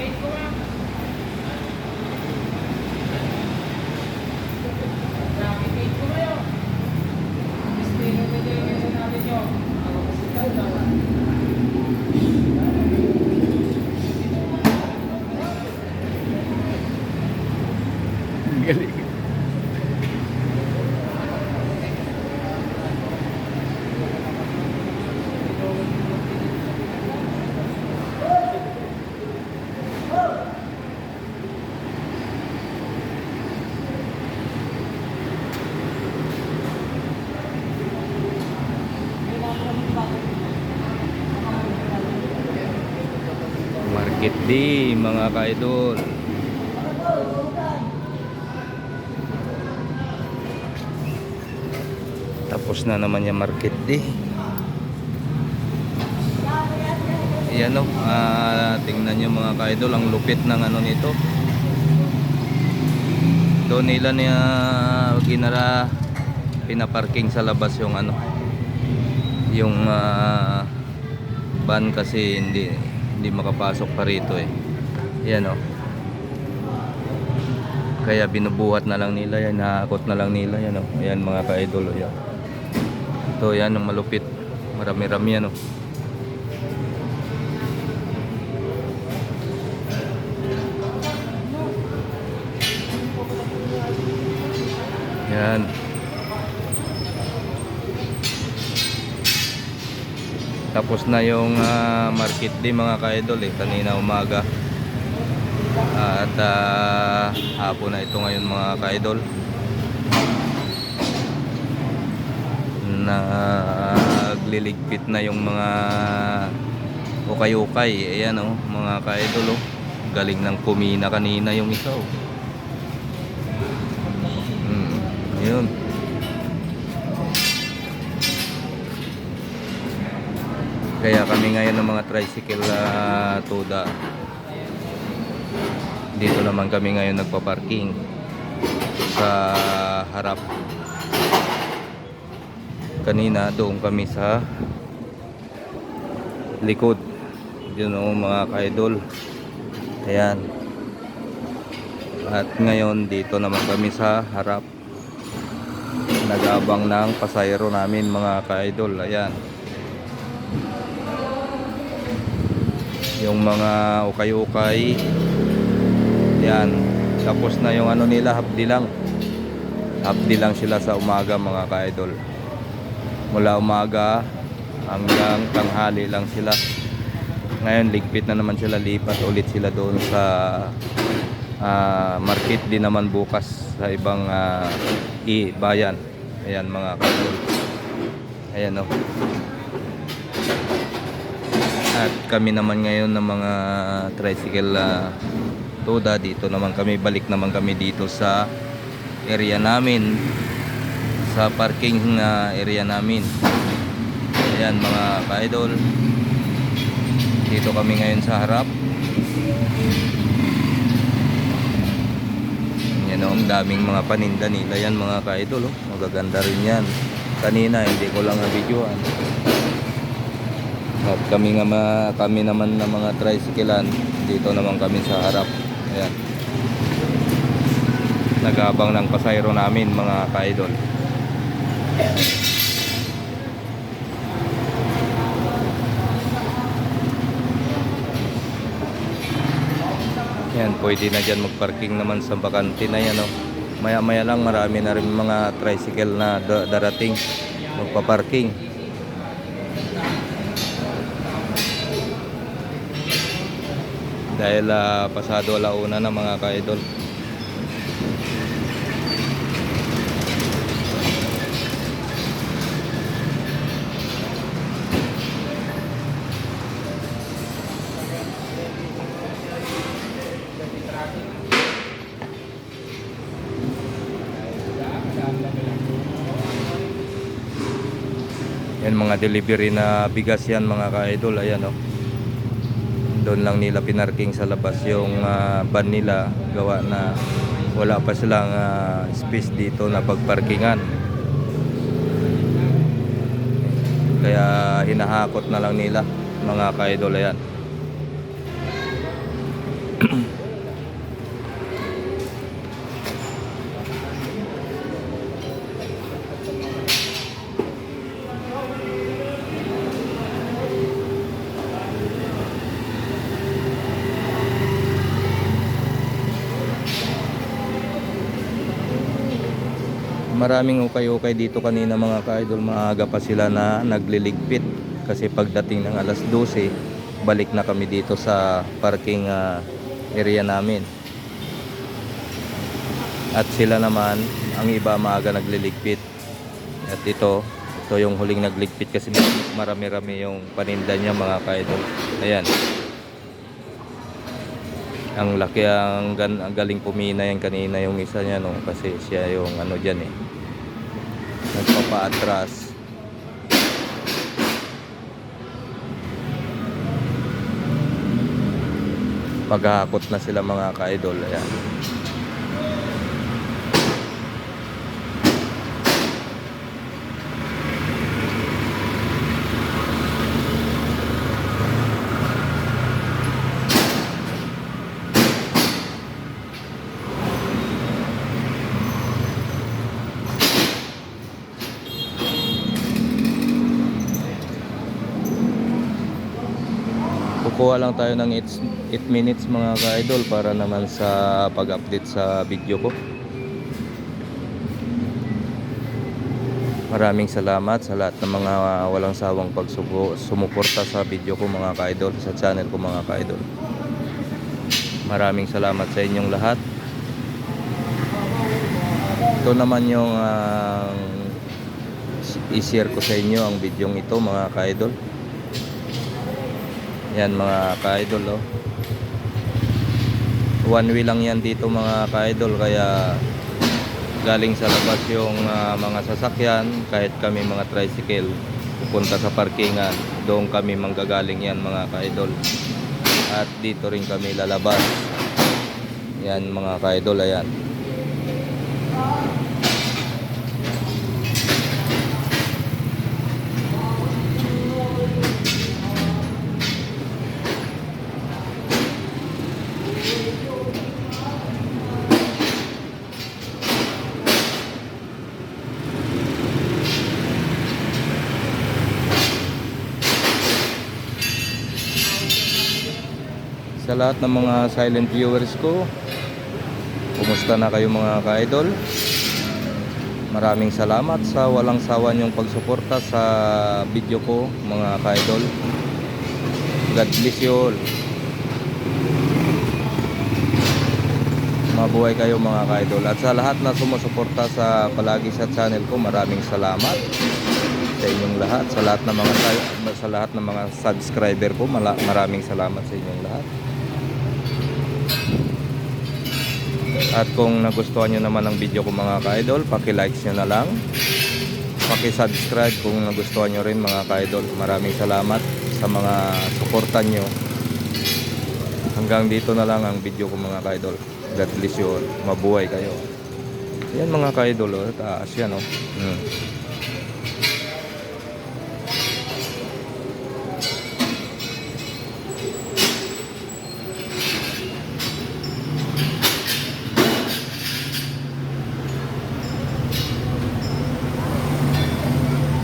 Galing. Market day mga ka-idol. Tapos na naman yung market day. Ayan o, tingnan nyo mga ka-idol, ang lupit ng ano nito. Doon nila niya pinaparking sa labas yung ano, yung van kasi hindi makapasok pa rito eh. Ayan o, kaya binubuhat na lang nila yan, nakakot na lang nila yan o. Ayan mga ka-idol, ayan. Ito yan ang malupit, marami-rami yan o. Yan. Tapos na yung market day mga ka-idol eh, kanina umaga. At hapon na ito ngayon mga ka-idol. Nagliligpit na yung mga ukay-ukay. Ayan oh, mga ka-idol oh. Galing ng kumina kanina yung isa oh. Yun. Kaya kami ngayon ng mga tricycle tuda. Dito naman kami ngayon nagpa-parking sa harap. Kanina doon kami sa likod. Yun o mga ka-idol. Ayan. At ngayon dito naman kami sa harap. Nag-abang ng pasayro namin mga ka-idol. Ayan. Yung mga ukay-ukay. Ayan. Tapos na yung ano nila, hapdi lang. Hapdi lang sila sa umaga mga ka-idol. Mula umaga hanggang tanghali lang sila. Ngayon ligpit na naman sila, lipat ulit sila doon sa market din naman bukas sa ibang bayan. Ayan mga ka-idol. Ayan o. At kami naman ngayon ng mga tricycle tuda, dito naman kami, balik naman kami dito sa area namin, sa parking area namin. Ayan mga ka-idol. Dito kami ngayon sa harap. Yan o, ang daming mga paninda nila yan mga ka-idol oh. Magaganda rin yan. Kanina hindi ko lang na-videoan. At kami naman na mga tricyclean, dito naman kami sa harap. Ayan. Nag-abang ng pasayro namin mga ka-idol. Yan, pwede na dyan magparking naman sa bakante na yan oh. Maya maya lang marami na rin mga tricycle na darating magpaparking. Dahil pasado alauna na mga ka-idol. Yan mga delivery na bigas yan mga ka-idol. Ayan oh. Doon lang nila pinarking sa labas yung van nila, gawa na wala pa silang space dito na pagparkingan. Kaya hinahakot na lang nila mga ka-idol. Ayan. Maraming ukay-ukay dito kanina mga ka-idol. Maaga pa sila na nagliligpit. Kasi pagdating ng alas 12, balik na kami dito sa parking area namin. At sila naman, ang iba maaga nagliligpit. At ito yung huling nagligpit kasi marami-rami yung paninda niya mga ka-idol. Ayan. Ang laki, ang galing pumina yan kanina yung isa niya, no? Kasi siya yung ano dyan eh, nagpapa-atras. Maghahakot na sila mga ka-idol. Ayan. Kukuha lang tayo ng 8 minutes mga ka-idol para naman sa pag-update sa video ko. Maraming salamat sa lahat ng mga walang sawang sumuporta sa video ko mga ka-idol, sa channel ko mga ka-idol. Maraming salamat sa inyong lahat. Ito naman yung i-share ko sa inyo ang video ito mga ka-idol. Yan mga ka-idol, oh. One way lang yan dito mga ka-idol, kaya galing sa labas yung mga sasakyan, kahit kami mga tricycle pupunta sa parkingan, doon kami manggagaling yan mga ka-idol. At dito rin kami lalabas. Yan mga ka-idol, ayan. Sa lahat ng mga silent viewers ko, kumusta na kayo mga ka-idol? Maraming salamat sa walang sawa niyong pagsuporta sa video ko mga ka-idol. God bless you all. Mabuhay kayo mga ka-idol. At sa lahat na sumusuporta palagi sa channel ko, maraming salamat sa inyong lahat. Sa lahat ng mga subscriber ko, maraming salamat sa inyong lahat. At kung nagustuhan nyo naman ang video ko mga ka-idol, paki-like nyo na lang, paki-subscribe kung nagustuhan nyo rin mga ka-idol. Maraming salamat sa mga suportan nyo. Hanggang dito na lang ang video ko mga ka-idol. God bless you all. Mabuhay kayo. Yan mga ka-idol, oh, taas yan, oh.